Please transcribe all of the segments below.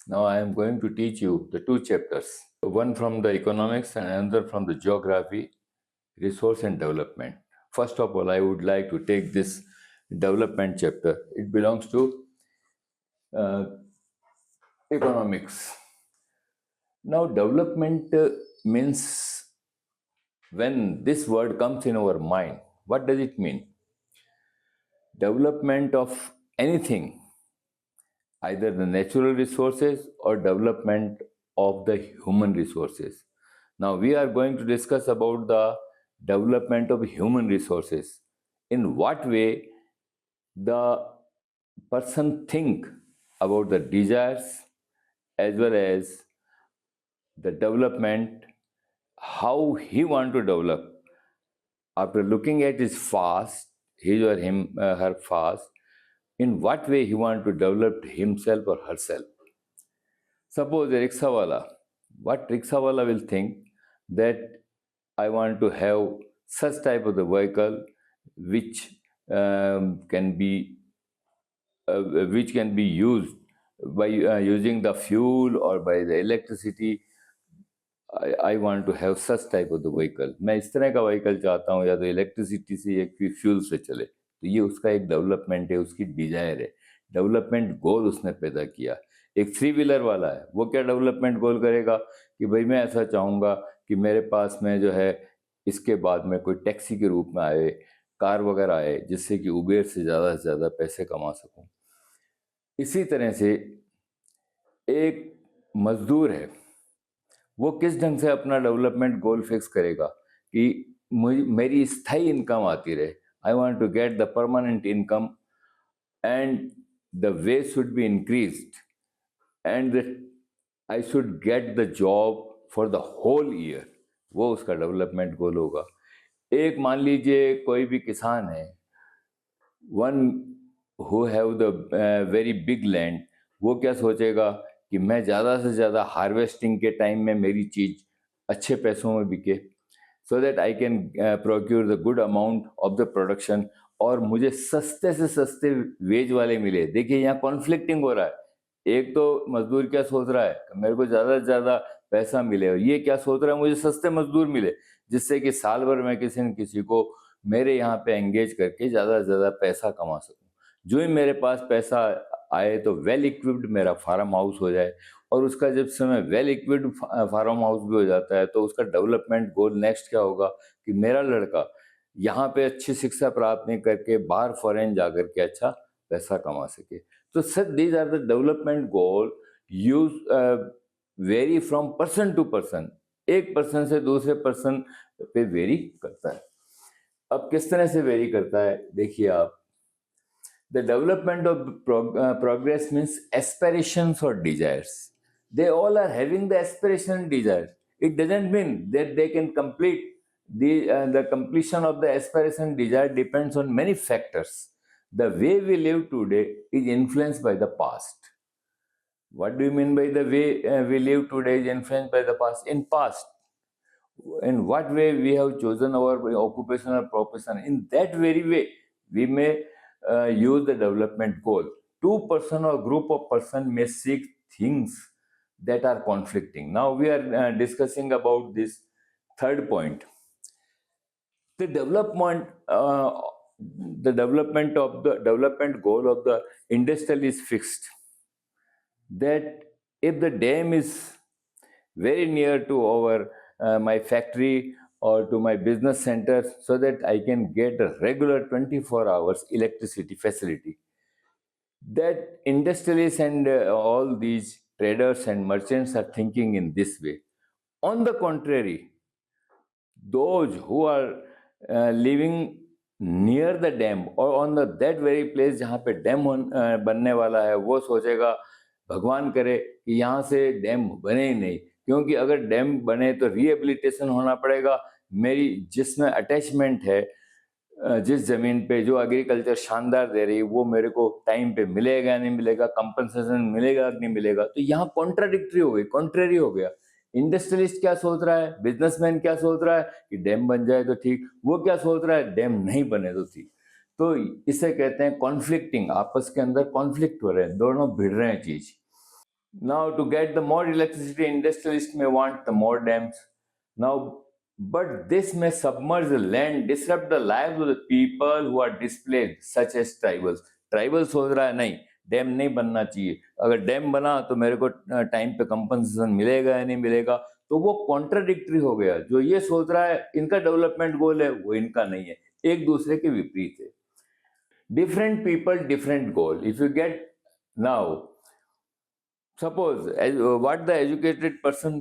Now I am going to teach you the two chapters, one from the economics and another from the geography, resource and development. First of all, I would like to take this development chapter. It belongs to uh, economics. Now, development means when this word comes in our mind, what does it mean? Development of anything, either the natural resources or development of the human resources. Now we are going to discuss about the development of human resources. In what way the person think about the desires as well as the development, how he want to develop. After looking at his fast, his or him her fast, in what way he want to develop himself or herself. Suppose a rickshawala, what rickshawala will think that I want to have such type of the vehicle which can be used by using the fuel or by the electricity. I want to have such type of the vehicle. मैं इस तरह का vehicle चाहता हूँ या तो electricity से या फिर फ्यूल से चले. तो ये उसका एक डेवलपमेंट है, उसकी डिजायर है, डेवलपमेंट गोल उसने पैदा किया. एक थ्री व्हीलर वाला है, वो क्या डेवलपमेंट गोल करेगा कि भाई मैं ऐसा चाहूँगा कि मेरे पास में जो है इसके बाद में कोई टैक्सी के रूप में आए, कार वगैरह आए, जिससे कि उबेर से ज़्यादा पैसे कमा सकूँ. इसी तरह से एक मजदूर है, वो किस ढंग से अपना डेवलपमेंट गोल फिक्स करेगा कि मेरी स्थायी इनकम आती रहे. I want to get the permanent income and the way should be increased and I should get the job for the whole year. वो उसका डेवलपमेंट गोल होगा. एक मान लीजिए कोई भी किसान है, one who have the very big land, वो क्या सोचेगा कि मैं ज़्यादा से ज़्यादा हार्वेस्टिंग के टाइम में मेरी चीज़ अच्छे पैसों में बिके, so that I can procure the good amount of the production, और मुझे सस्ते से सस्ते वेज वाले मिले. देखिए यहाँ कॉन्फ्लिक्टिंग हो रहा है. एक तो मजदूर क्या सोच रहा है कि मेरे को ज़्यादा से ज़्यादा पैसा मिले, और ये क्या सोच रहा है मुझे सस्ते मजदूर मिले, जिससे कि साल भर में किसी न किसी को मेरे यहाँ पे एंगेज करके ज़्यादा से ज़्यादा पैसा कमा सकूँ. जो ही मेरे पास पैसा आए तो वेल इक्विप्ड मेरा फार्म हाउस हो जाए, और उसका जब समय वेल इक्विप्ड फार्म हाउस भी हो जाता है तो उसका डेवलपमेंट गोल नेक्स्ट क्या होगा कि मेरा लड़का यहाँ पे अच्छी शिक्षा प्राप्त नहीं करके बाहर फॉरेन जाकर के अच्छा पैसा कमा सके. तो sir these are the development goal use vary from person to person. एक पर्सन से दूसरे पर्सन पे वेरी करता है. अब किस तरह से वेरी करता है देखिए आप. The development of progress means aspirations or desires. They all are having the aspiration and desires. It doesn't mean that they can complete. The completion of the aspiration and desire depends on many factors. The way we live today is influenced by the past. What do you mean by the way we live today is influenced by the past? In past, in what way we have chosen our occupation or profession, in that very way we may use the development goal. Two person or group of person may seek things that are conflicting. Now we are discussing about this third point. The development of the development goal of the industrial is fixed, that if the dam is very near to our my factory or to my business center, so that I can get a regular 24 hours electricity facility, that industrialists and all these traders and merchants are thinking in this way. On the contrary, those who are living near the dam or on the that very place जहाँ पे dam बनने वाला है, वो सोचेगा भगवान करे कि यहाँ से डैम बने ही नहीं, क्योंकि अगर डैम बने तो रिहेबिलिटेशन होना पड़ेगा. मेरी जिसमें अटैचमेंट है, जिस जमीन पे जो एग्रीकल्चर शानदार दे रही है, वो मेरे को टाइम पे मिलेगा नहीं मिलेगा, कंपनसेशन मिलेगा नहीं मिलेगा. तो यहाँ कॉन्ट्राडिक्टरी हो गई, कॉन्ट्रेरी हो गया. इंडस्ट्रियलिस्ट क्या सोच रहा है, बिजनेसमैन क्या सोच रहा है कि डैम बन जाए तो ठीक, वो क्या सोच रहा है डैम नहीं बने तो ठीक. तो इसे कहते हैं कॉन्फ्लिक्टिंग. आपस के अंदर कॉन्फ्लिक्ट हो रहे हैं, दोनों भिड़ रहे हैं चीज. Now, to get the more electricity, industrialists may want the more dams. Now, but this may submerge the land, disrupt the lives of the people who are displaced, such as tribals. Tribal सोच रहा है नहीं, dam नहीं बनना चाहिए, अगर dam बना तो मेरे को टाइम पे कंपनसेशन मिलेगा या नहीं मिलेगा, तो वो कॉन्ट्राडिक्टरी हो गया। जो ये सोच रहा है इनका डेवलपमेंट गोल है, वो इनका नहीं है, एक दूसरे के विपरीत है। Different people different goal. If you get now, suppose what the educated person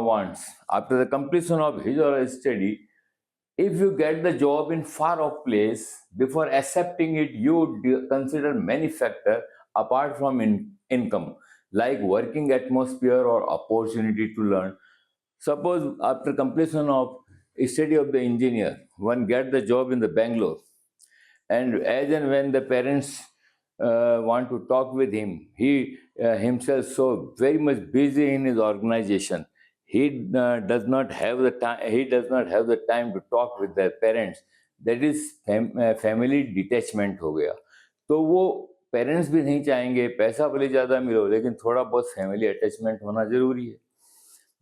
wants after the completion of his or her study, if you get the job in far off place, before accepting it, you would consider many factors apart from income, like working atmosphere or opportunity to learn. Suppose after completion of study of the engineer, one get the job in the Bangalore, and as and when the parents want to talk with him, he himself so very much busy in his organization, he does not have the time, he does not have the time to talk with their parents. That is family detachment हो गया। तो वो parents भी नहीं चाहेंगे पैसा भले ज़्यादा मिलो, लेकिन थोड़ा बहुत फैमिली अटैचमेंट होना जरूरी है।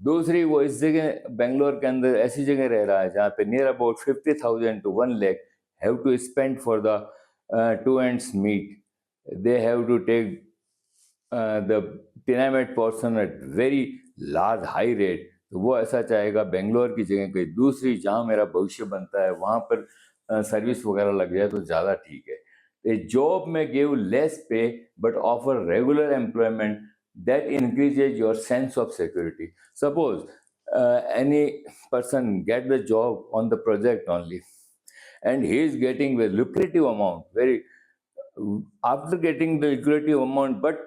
दूसरी, वो इस जगह बेंगलोर के अंदर ऐसी जगह रह रहा है जहाँ पे near about 50,000 to 1 lakh have to spend for the two ends meet. They have to take the tenement portion at very large high rate. तो वो ऐसा चाहेगा बेंगलोर की जगह कोई दूसरी जहाँ मेरा भविष्य बनता है वहाँ पर सर्विस वगैरह लग जाए तो ज़्यादा ठीक है। A job may give less pay but offer regular employment that increases your sense of security. Suppose any person get the job on the project only, and he is getting a lucrative amount, very after getting the lucrative amount, but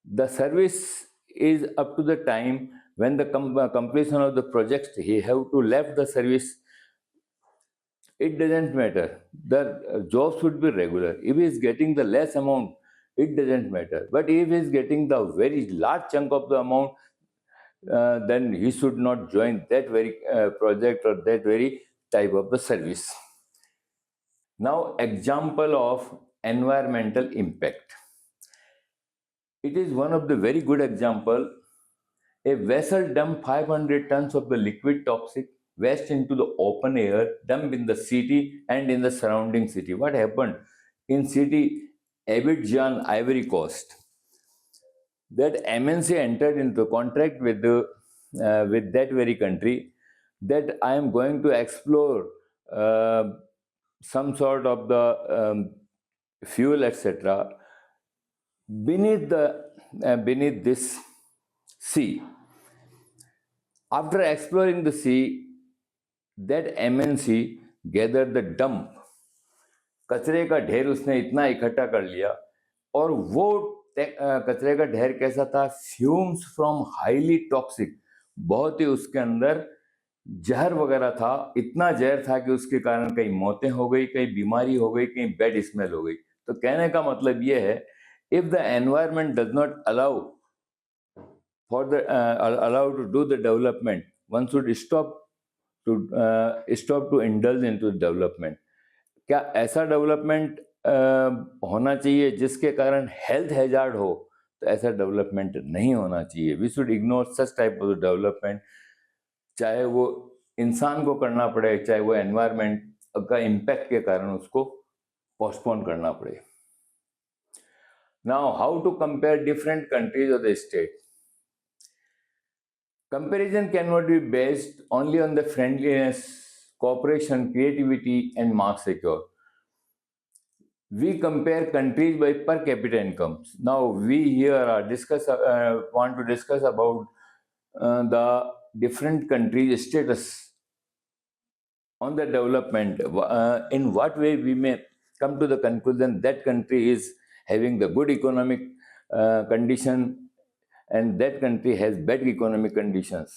the service is up to the time when the completion of the project he have to left the service. It doesn't matter. The job should be regular. If he is getting the less amount, it doesn't matter. But if he is getting the very large chunk of the amount, then he should not join that very project or that very type of the service. Now, example of environmental impact. It is one of the very good example. A vessel dumped 500 tons of the liquid toxic waste into the open air, dumped in the city and in the surrounding city. What happened in city Abidjan, Ivory Coast? That MNC entered into contract with that very country that I am going to explore some sort of the fuel, etc., beneath this sea. After exploring the sea, that MNC gathered the dump, कचरे का ढेर उसने इतना इकट्ठा कर लिया, और वो कचरे का ढेर कैसा था? फ्यूम्स फ्रॉम हाईली टॉक्सिक, बहुत ही उसके अंदर जहर वगैरह था, इतना जहर था कि उसके कारण कई मौतें हो गई, कई बीमारी हो गई, कई बैड स्मेल हो गई। तो कहने का मतलब ये है, if the environment does not allow for the allow to do the development, one should stop to indulge into development. क्या ऐसा डेवलपमेंट होना चाहिए जिसके कारण हेल्थ हैजार्ड हो? तो ऐसा डेवलपमेंट नहीं होना चाहिए। We should ignore such type of development, चाहे वो इंसान को करना पड़े, चाहे वो एनवायरमेंट का इम्पैक्ट के कारण उसको पोस्टपोन करना पड़े। Now, how to compare different countries और the state? Comparison cannot be based only on the friendliness, cooperation, creativity, and mark secure. We compare countries by per capita incomes. Now, we here want to discuss about the different countries' status on the development. In what way we may come to the conclusion that country is having the good economic condition and that country has bad economic conditions.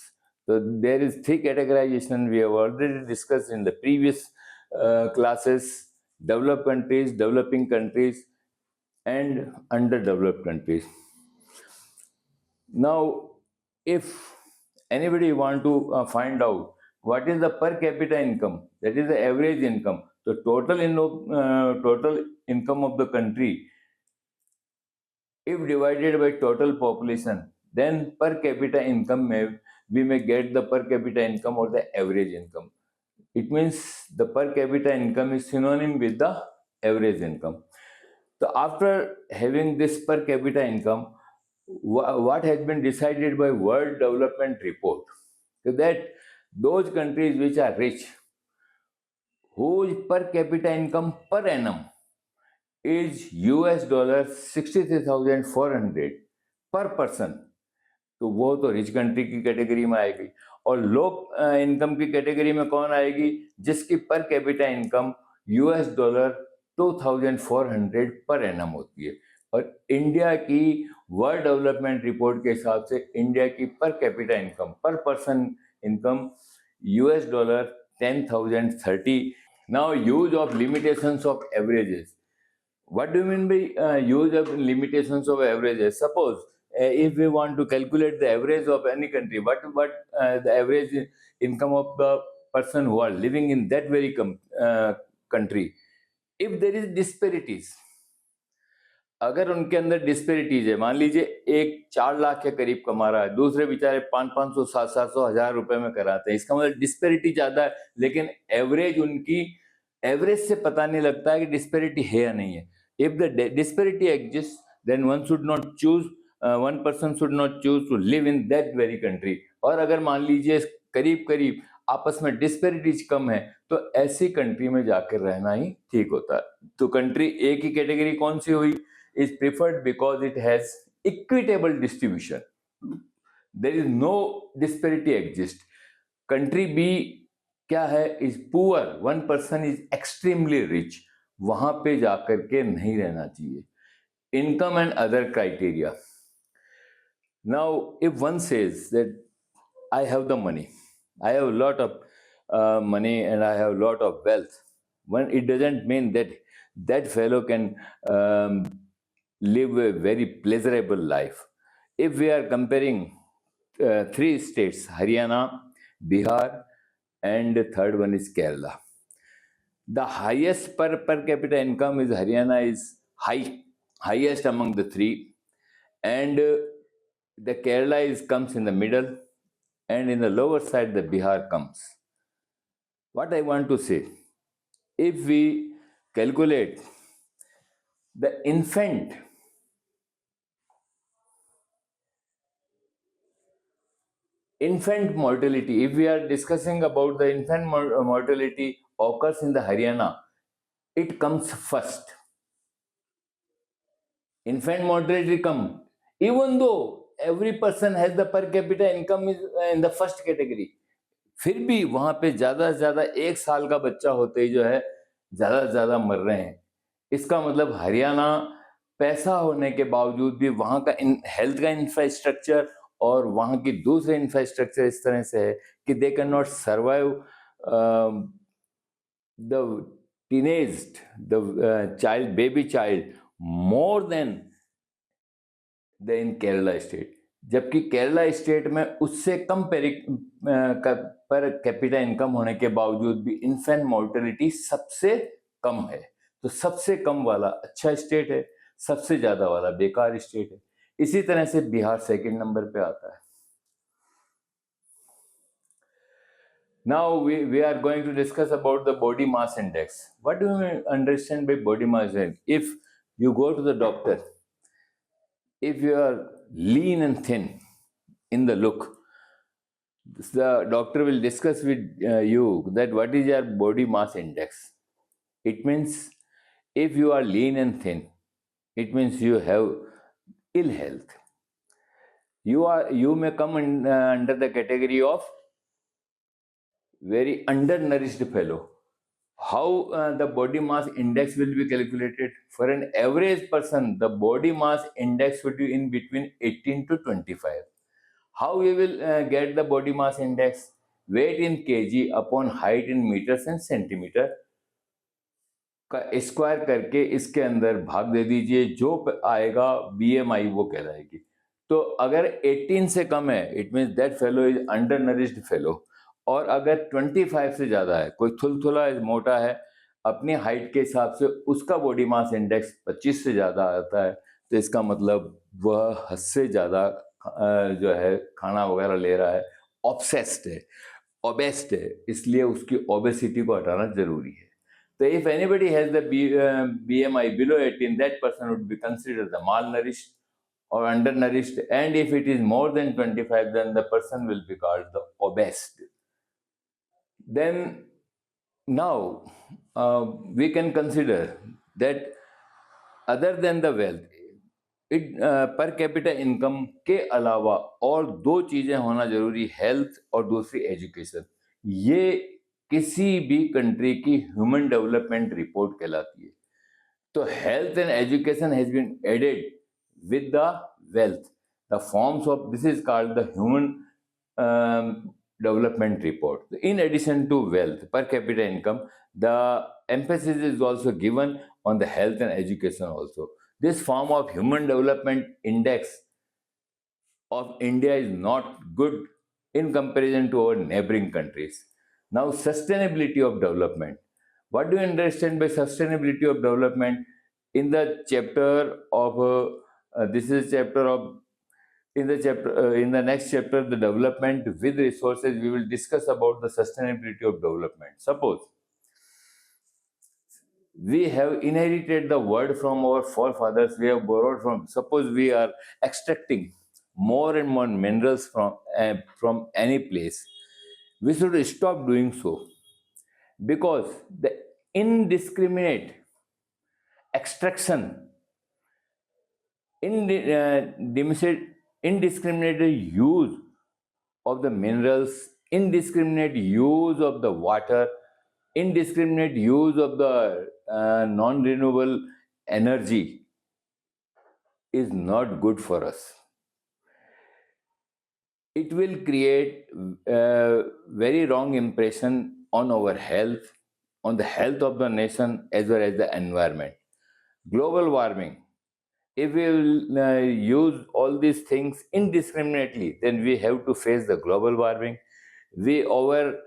So there is three categorization we have already discussed in the previous classes: developed countries, developing countries, and underdeveloped countries. Now, if anybody want to find out what is the per capita income, that is the average income, the total income of the country, if divided by total population, then per capita income we may get the per capita income or the average income. It means the per capita income is synonym with the average income. So after having this per capita income, what has been decided by World Development Report, that those countries which are rich, whose per capita income per annum is US dollar 63,400 per person, तो वो तो rich country की category में आएगी. और low income की category में कौन आएगी? जिसकी per capita income US dollar 2,400 per annum होती है. और इंडिया की वर्ल्ड डेवलपमेंट रिपोर्ट के हिसाब से इंडिया की पर कैपिटा इनकम, पर person income US dollar 10,030. Now use of limitations of averages. What do you mean by use of limitations of averages? Suppose if we want to calculate the average of any country, what the average income of the person who are living in that very country, if there is disparities, अगर उनके अंदर disparities है, मान लीजिए एक 4 लाख के करीब कमा रहा है, दूसरे बेचारे 500, 700, 1000 रुपए में कराते हैं, इसका मतलब डिस्पेरिटी ज्यादा है, लेकिन एवरेज उनकी एवरेज से पता नहीं लगता है कि डिस्पेरिटी है या नहीं है. If the disparity exists, then one person should not choose to live in that very country. और अगर मान लीजिए करीब करीब आपस में डिस्पेरिटीज कम है, तो ऐसी कंट्री में जाकर रहना ही ठीक होता है. तो कंट्री ए की कैटेगरी कौन सी हुई? Is preferred because it has equitable distribution. There is no disparity exist. Country B क्या है? Is poor. One person is extremely rich. वहां पे जाकर के नहीं रहना चाहिए. Income and other criteria. Now, if one says that I have the money, I have a lot of money and I have a lot of wealth, it doesn't mean that that fellow can live a very pleasurable life. If we are comparing 3 states, Haryana, Bihar, and the third one is Kerala. The highest per capita income is Haryana is highest among the 3, and the Kerala comes in the middle, and in the lower side the Bihar comes. What I want to say, if we calculate the infant mortality, if we are discussing about the infant mortality occurs in the Haryana, it comes first. Infant mortality come, even though every person has the per capita income is in the first category, फिर भी वहां पे ज्यादा से ज्यादा 1 साल का बच्चा होते ही जो है ज्यादा से ज्यादा मर रहे हैं. इसका मतलब हरियाणा पैसा होने के बावजूद भी वहां का हेल्थ का इंफ्रास्ट्रक्चर और वहां की दूसरे इंफ्रास्ट्रक्चर इस तरह से है कि they can not survive the teenage, the child, baby child more then in Kerala state. जबकि केरला स्टेट में उससे कम पर कैपिटा इनकम होने के बावजूद भी इन्फेंट मोर्टेलिटी सबसे कम है. तो सबसे कम वाला अच्छा स्टेट है, सबसे ज्यादा वाला बेकार स्टेट है. इसी तरह से बिहार सेकंड नंबर पे आता है. Now we are going to discuss about the body mass index. What do you understand by body mass index? If you go to the doctor, if you are lean and thin in the look, the doctor will discuss with you that what is your body mass index. It means if you are lean and thin, it means you have ill health. You may come under the category of very undernourished fellow. How the body mass index will be calculated? For an average person, the body mass index would be in between 18 to 25. How we will get the body mass index? Weight in kg upon height in meters and centimeter का square करके इसके अंदर भाग दे दीजिए, जो आएगा BMI वो कहलाएगी. तो अगर 18 से कम है, it means that fellow is undernourished fellow. और अगर 25 से ज्यादा है, कोई थुलथुला मोटा है, अपनी हाइट के हिसाब से उसका बॉडी मास इंडेक्स 25 से ज्यादा आता है, तो इसका मतलब वह हद से ज्यादा जो है खाना वगैरह ले रहा है, ऑब्सेस्ड है, ओबेस्ड है, इसलिए उसकी ओबेसिटी को हटाना जरूरी है. तो if anybody has the BMI below 18, that person would be considered the malnourished or undernourished, and if it is more than 25, then the person will be called the obese. Then now we can consider that other than the wealth, per capita income के अलावा और दो चीजें होना जरूरी, health और दूसरी education. ये किसी भी कंट्री की ह्यूमन डेवलपमेंट रिपोर्ट कहलाती है. तो health and education has been added with the wealth. The forms of this is called the human development report. In addition to wealth, per capita income, the emphasis is also given on the health and education also. This form of human development index of India is not good in comparison to our neighboring countries. Now, sustainability of development. What do you understand by sustainability of development? In the chapter of this is chapter of in the next chapter, the development with resources, we will discuss about the sustainability of development. Suppose we have inherited the word from our forefathers, we have borrowed from, suppose we are extracting more and more minerals from any place, we should stop doing so, because the indiscriminate extraction, indiscriminate use of the minerals, indiscriminate use of the water, indiscriminate use of the non-renewable energy is not good for us. It will create a very wrong impression on our health, on the health of the nation as well as the environment. Global warming. If we will use all these things indiscriminately, then we have to face the global warming. Our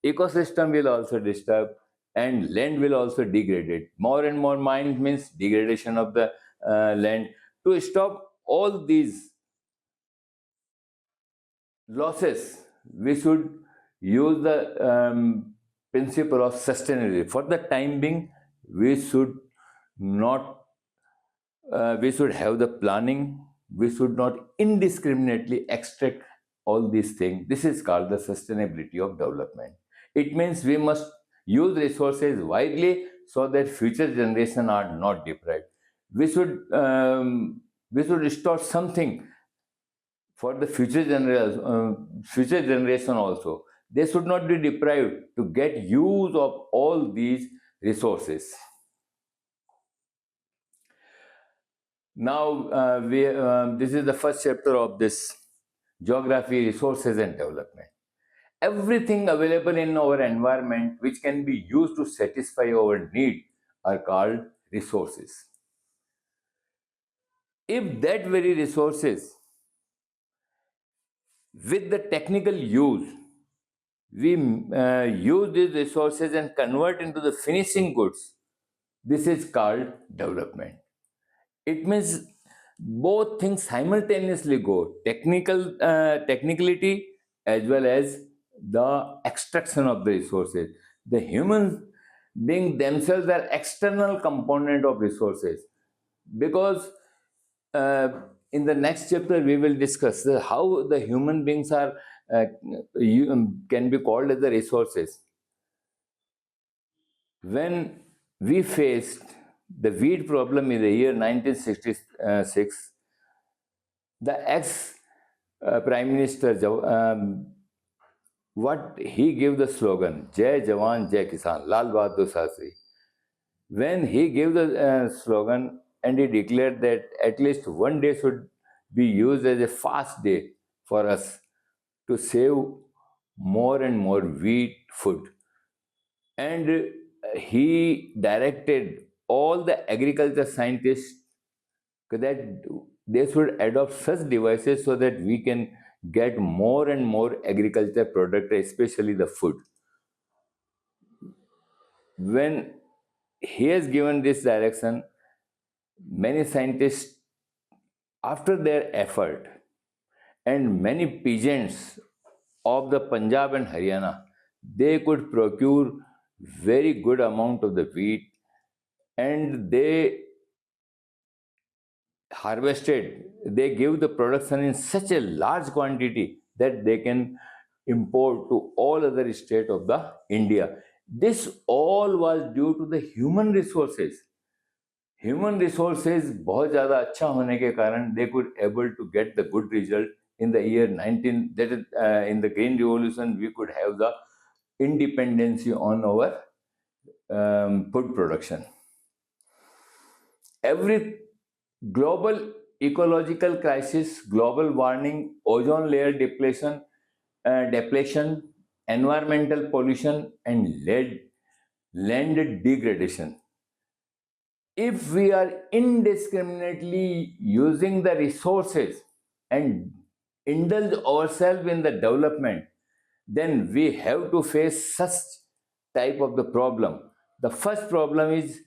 ecosystem will also disturb, and land will also degrade. More and more mines means degradation of the land. To stop all these losses, we should use the principle of sustainability. For the time being, we should not we should have the planning. We should not indiscriminately extract all these things. This is called the sustainability of development. It means we must use resources wisely so that future generations are not deprived. We should restore something for the future generation also. They should not be deprived to get use of all these resources. Now, this is the first chapter of this geography, resources and development. Everything available in our environment which can be used to satisfy our need are called resources. If that very resources, with the technical use, we use these resources and convert into the finishing goods, this is called development. It means both things simultaneously go, technicality as well as the extraction of the resources. The human beings themselves are external component of resources, because in the next chapter we will discuss how the human beings are can be called as the resources. When we faced the weed problem in the year 1966, the ex-Prime Minister, what he gave the slogan, Jai Jawan, Jai Kisan, Lal Bahadur Shastri. When he gave the slogan and he declared that at least one day should be used as a fast day for us to save more and more wheat food. And he directed all the agriculture scientists that they should adopt such devices so that we can get more and more agriculture product, especially the food. When he has given this direction, many scientists, after their effort, and many peasants of the Punjab and Haryana, they could procure very good amount of the wheat, and they harvested, they give the production in such a large quantity that they can import to all other states of the India. This all was due to the human resources. Human resources बहुत ज़्यादा अच्छा होने के कारण they could able to get the good result in the year 19, that is in the green revolution we could have the independency on our food production. Every global ecological crisis, global warming, ozone layer depletion, environmental pollution, and land degradation. If we are indiscriminately using the resources and indulge ourselves in the development, then we have to face such type of the problem. The first problem is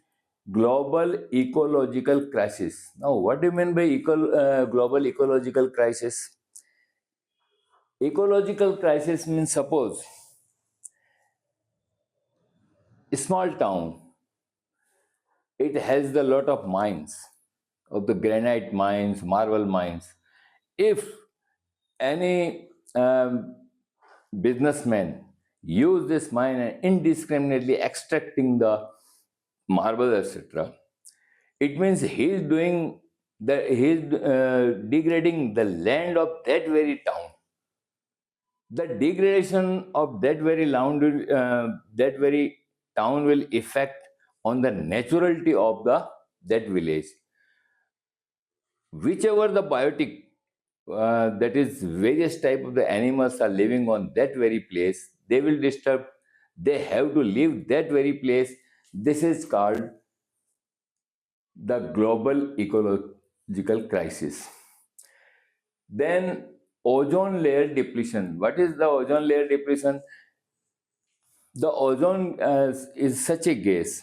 global ecological crisis. Now, what do you mean by global ecological crisis? Ecological crisis means, suppose a small town, it has a lot of mines, of the granite mines, marble mines. If any businessman use this mine and indiscriminately extracting the marble, etc., it means he is doing he is degrading the land of that very town. The degradation of that very land that very town will affect on the naturality of the that village. Whichever the biotic, that is various type of the animals are living on that very place, they will disturb, they have to leave that very place. This is called the global ecological crisis. Then ozone layer depletion. What is the ozone layer depletion? The ozone is such a gas,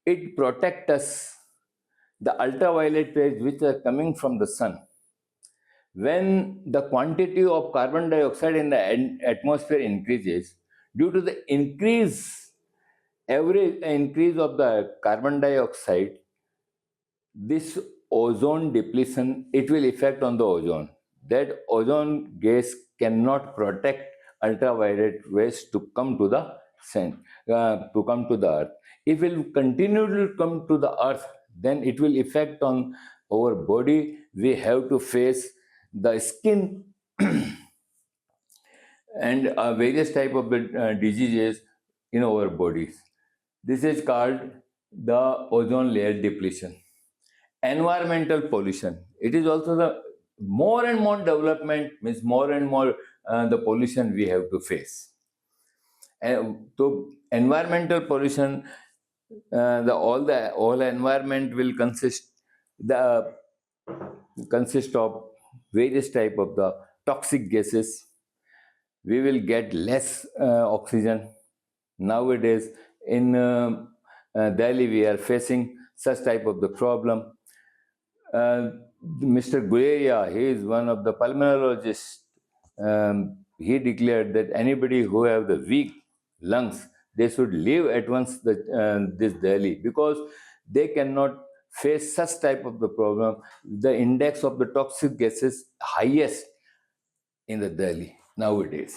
it protects us, the ultraviolet rays which are coming from the sun. When the quantity of carbon dioxide in the atmosphere increases, due to the average increase of the carbon dioxide, this ozone depletion, it will affect on the ozone. That ozone gas cannot protect ultraviolet rays to come to the sun, to come to the earth. If it will continue to come to the earth, then it will affect on our body. We have to face the skin and various type of diseases in our bodies. This is called the ozone layer depletion. Environmental pollution, it is also the more and more development means more and more the pollution we have to face. And so environmental pollution, the all environment will the consist of various type of the toxic gases. We will get less oxygen. Nowadays in Delhi we are facing such type of the problem. Mr. Guleria, he is one of the pulmonologists. He declared that anybody who have the weak lungs, they should leave at once this Delhi, because they cannot face such type of the problem. The index of the toxic gases highest in the Delhi nowadays.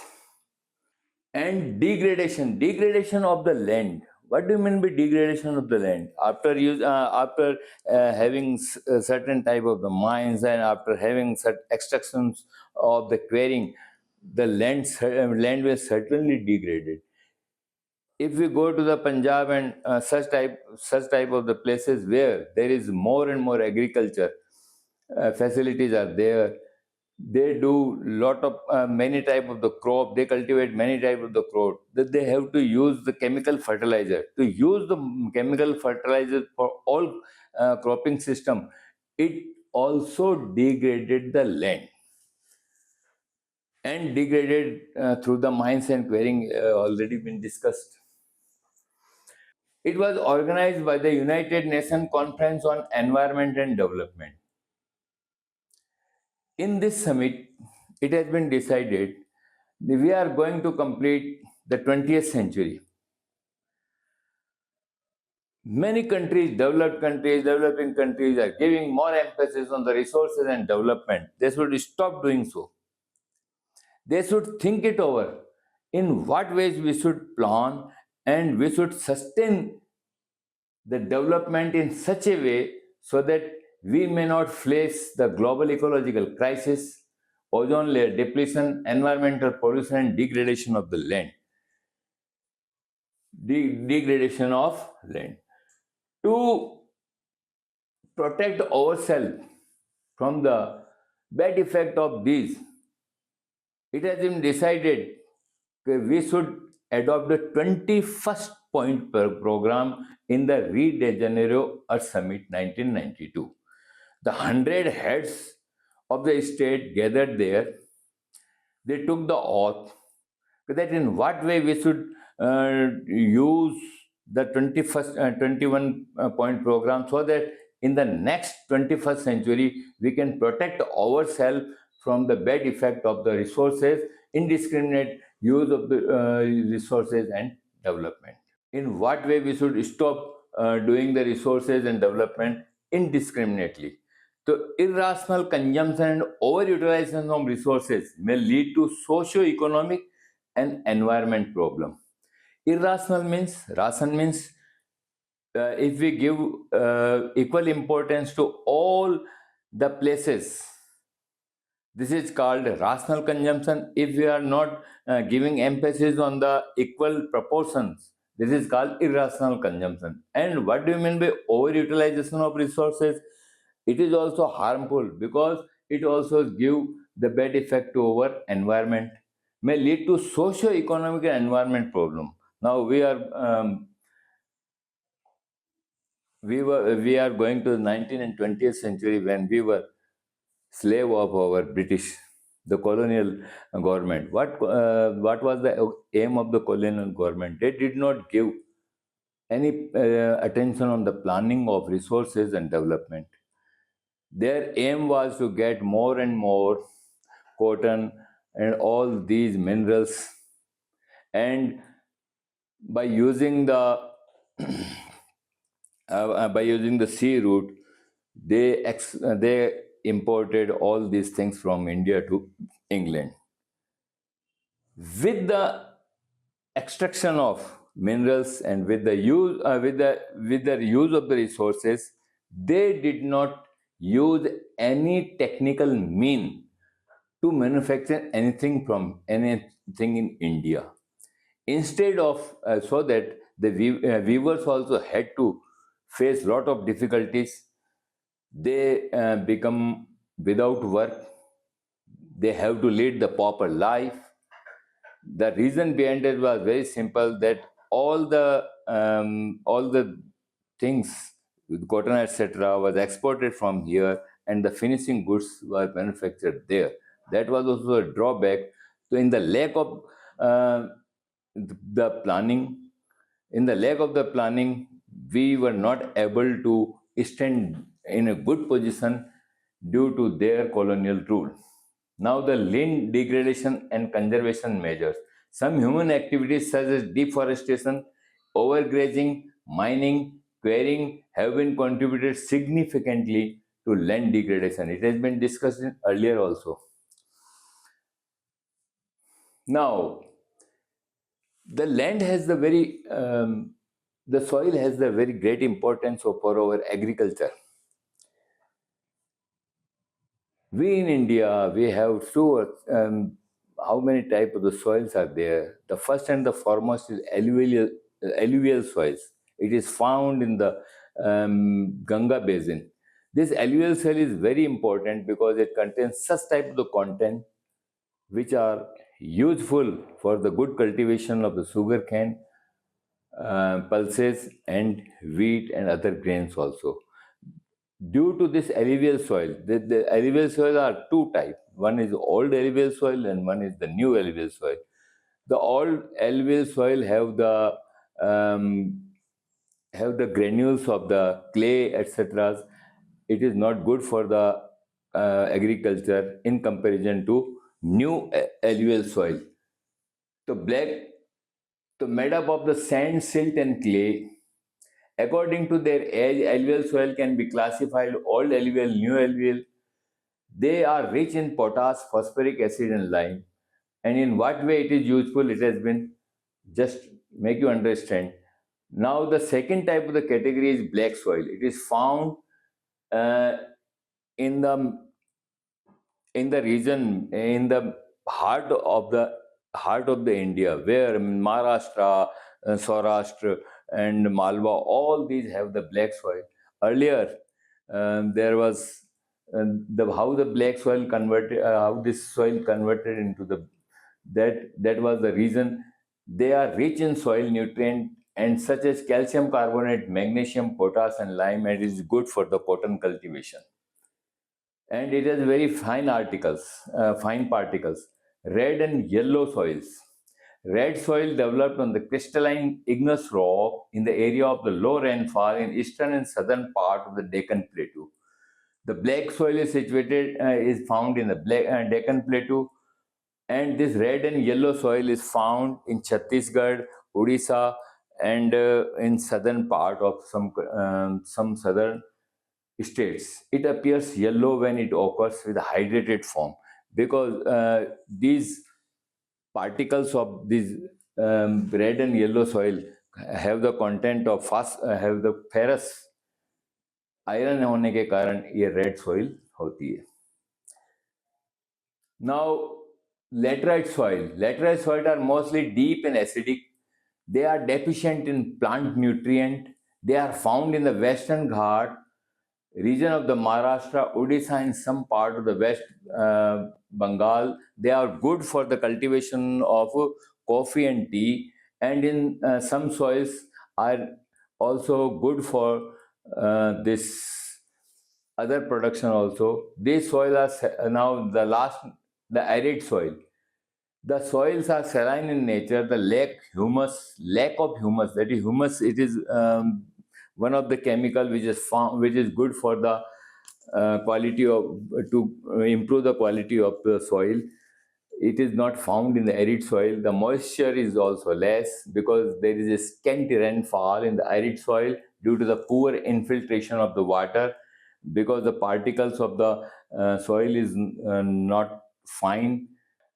And degradation of the land. What do you mean by degradation of the land? After having a certain type of the mines, and after having certain extractions of the quarrying, the land will certainly degraded. If we go to the Punjab and such type of the places where there is more and more agriculture facilities are there, they do lot of many type of the crop, they cultivate many type of the crop, that they have to use the chemical fertilizer. To use the chemical fertilizer for all cropping system, it also degraded the land, and degraded through the mines and quarrying, already been discussed. It was organized by the United Nations Conference on Environment and Development. In this summit, it has been decided that we are going to complete the 20th century. Many countries, developed countries, developing countries are giving more emphasis on the resources and development. They should stop doing so. They should think it over in what ways we should plan, and we should sustain the development in such a way so that we may not face the global ecological crisis, ozone layer depletion, environmental pollution, and degradation of the land. Degradation of land. To protect ourselves from the bad effect of these, it has been decided that we should adopt the 21st point program in the Rio de Janeiro Earth Summit 1992. The 100 heads of the state gathered there. They took the oath that in what way we should use the 21 point program so that in the next 21st century we can protect ourselves from the bad effect of the resources, indiscriminate use of the resources and development. In what way we should stop doing the resources and development indiscriminately. So irrational consumption and overutilization of resources may lead to socio-economic and environment problem. Irrational means, ration means if we give equal importance to all the places, this is called rational consumption. If we are not giving emphasis on the equal proportions, this is called irrational consumption. And what do you mean by overutilization of resources? It is also harmful because it also gives the bad effect to our environment, may lead to socio-economic and environment problem. Now we are going to the 19th and 20th century when we were slave of our British, the colonial government. What was the aim of the colonial government? They did not give any attention on the planning of resources and development. Their aim was to get more and more cotton and all these minerals, and by using the sea route, they imported all these things from India to England. With the extraction of minerals and with the use of the resources, they did not use any technical mean to manufacture anything from anything in India. Instead of so that the weavers also had to face lot of difficulties. They become without work. They have to lead the pauper life. The reason behind it was very simple, that all the things with cotton etc. was exported from here, and the finishing goods were manufactured there. That was also a drawback. So in the lack of uh, the planning, we were not able to stand in a good position due to their colonial rule. Now, the land degradation and conservation measures. Some human activities such as deforestation, overgrazing, mining, quarrying have been contributed significantly to land degradation. It has been discussed earlier also. Now, the land has the soil has the very great importance for our agriculture. We in India, we have how many types of the soils are there? The first and the foremost is alluvial soils. It is found in the Ganga basin. This alluvial soil is very important because it contains such type of the content which are useful for the good cultivation of the sugarcane, pulses, and wheat and other grains also. Due to this alluvial soil, the alluvial soil are two types. One is old alluvial soil and one is the new alluvial soil. The old alluvial soil um, have the granules of the clay, etc. It is not good for the agriculture in comparison to new alluvial soil. The black, the made up of the sand, silt, and clay. According to their age, alluvial soil can be classified old alluvial, new alluvial. They are rich in potash, phosphoric acid, and lime. And in what way it is useful, it has been just make you understand. Now, the second type of the category is black soil. It is found uh, in the region in the heart of the India, where Maharashtra, Saurashtra, and Malwa, all these have the black soil. Earlier, there was the how the black soil converted, how this soil converted into the that was the reason. They are rich in soil nutrient and such as calcium carbonate, magnesium, potash, and lime, and is good for the cotton cultivation. And it has very fine particles. Red and yellow soils. Red soil developed on the crystalline igneous rock in the area of the low rainfall in eastern and southern part of the Deccan Plateau. The black soil is found in the Deccan Plateau, and this red and yellow soil is found in Chhattisgarh, Odisha, and in southern part of some southern states. It appears yellow when it occurs with a hydrated form because these particles of this red and yellow soil have the content of have the ferrous iron होने के कारण ये red soil होती है. Now, laterite soil are mostly deep and acidic. They are deficient in plant nutrient. They are found in the Western Ghat region of the Maharashtra, Odisha, and some part of the West Bengal. They are good for the cultivation of coffee and tea, and in some soils are also good for this other production also. These soil are now the arid soil. The soils are saline in nature. The lack of humus. That is humus. It is one of the chemical which is found, which is good for the quality of to improve the quality of the soil. It is not found in the arid soil. The moisture is also less because there is a scanty rainfall in the arid soil due to the poor infiltration of the water, because the particles of the soil is not fine.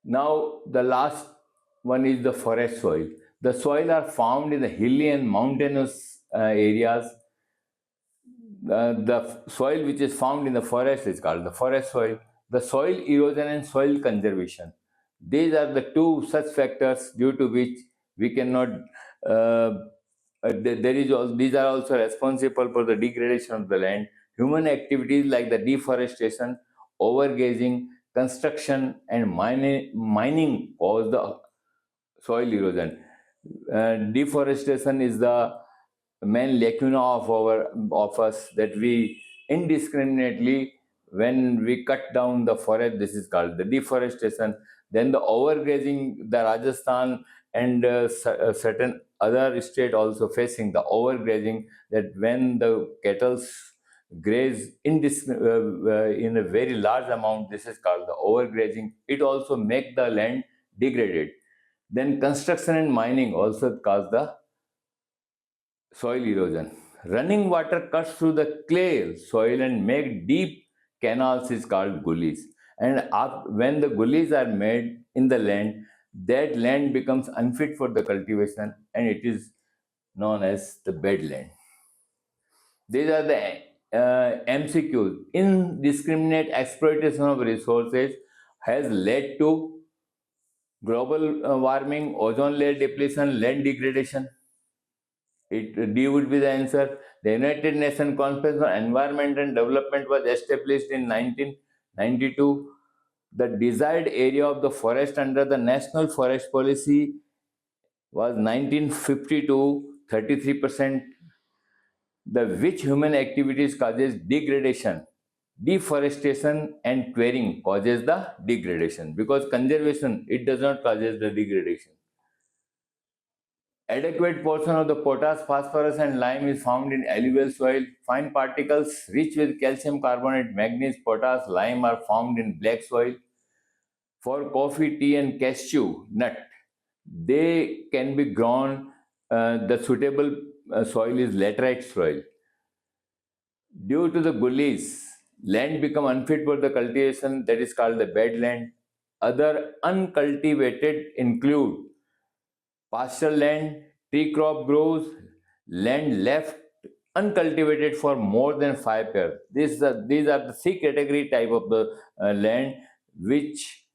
Now, the last one is the forest soil. The soil are found in the hilly and mountainous areas. The soil which is found in the forest is called the forest soil. The soil erosion and soil conservation. These are the two such factors due to which we cannot. These are also responsible for the degradation of the land. Human activities like the deforestation, overgrazing, construction, and mining cause the soil erosion. Deforestation is the main lacuna of us, that we indiscriminately, when we cut down the forest, this is called the deforestation. Then the overgrazing, the Rajasthan and certain other state also facing the overgrazing, that when the cattle graze in a very large amount, this is called the overgrazing. It also make the land degraded. Then construction and mining also cause the soil erosion. Running water cuts through the clay soil and make deep canals is called gullies. And when the gullies are made in the land, that land becomes unfit for the cultivation, and it is known as the bedland. These are the MCQs. Indiscriminate exploitation of resources has led to global warming, ozone layer depletion, land degradation. D would be the answer. The United Nations Conference on Environment and Development was established in 1992. The desired area of the forest under the National Forest Policy was 1952, 33%. The which human activities causes degradation. Deforestation and clearing causes the degradation, because conservation, it does not causes the degradation. Adequate portion of the potash, phosphorus, and lime is found in alluvial soil. Fine particles rich with calcium carbonate, manganese, potash, lime are found in black soil. For coffee, tea, and cashew nut, they can be grown. The suitable soil is laterite soil. Due to the gullies, land become unfit for the cultivation, that is called the bedland. Other uncultivated include pasture land, tree crop grows, land left uncultivated for more than 5 years. These are the three category type of the land which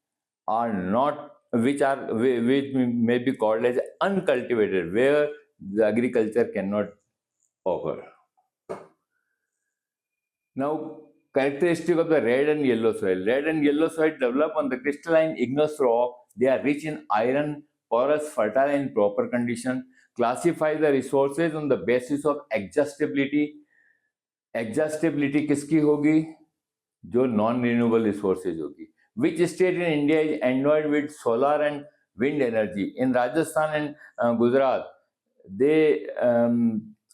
are not which may be called as uncultivated, where the agriculture cannot occur. Now, characteristic of the red and yellow soil. Red and yellow soil develop on the crystalline igneous rock. They are rich in iron, porous, fertile, in proper condition. Classify the resources on the basis of adjustability. Adjustability किसकी होगी? जो non renewable resources होगी. Which state in India is endowed with solar and wind energy? In Rajasthan and Gujarat, they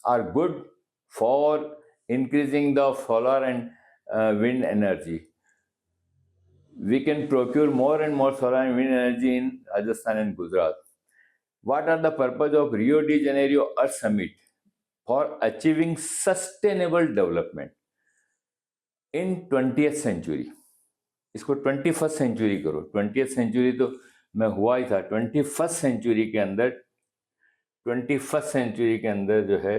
are good for increasing the solar and wind energy. We can procure more and more solar and wind energy in Rajasthan and Gujarat. What are the purpose of Rio de Janeiro Earth Summit? For achieving sustainable development in 20th century. इसको 21st century करो. 20th century तो मैं हुआ ही था. 21st century के अंदर जो है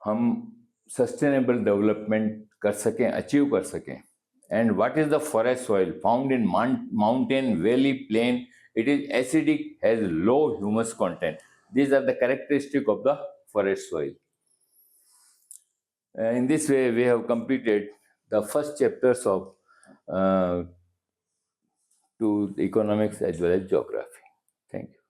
हम सस्टेनेबल डेवलपमेंट कर सकें, अचीव कर सकें. And what is the forest soil? Found in mountain, valley, plain. It is acidic, has low humus content. These are the characteristic of the forest soil. In this way, we have completed the first chapters of to economics as well as geography. Thank you.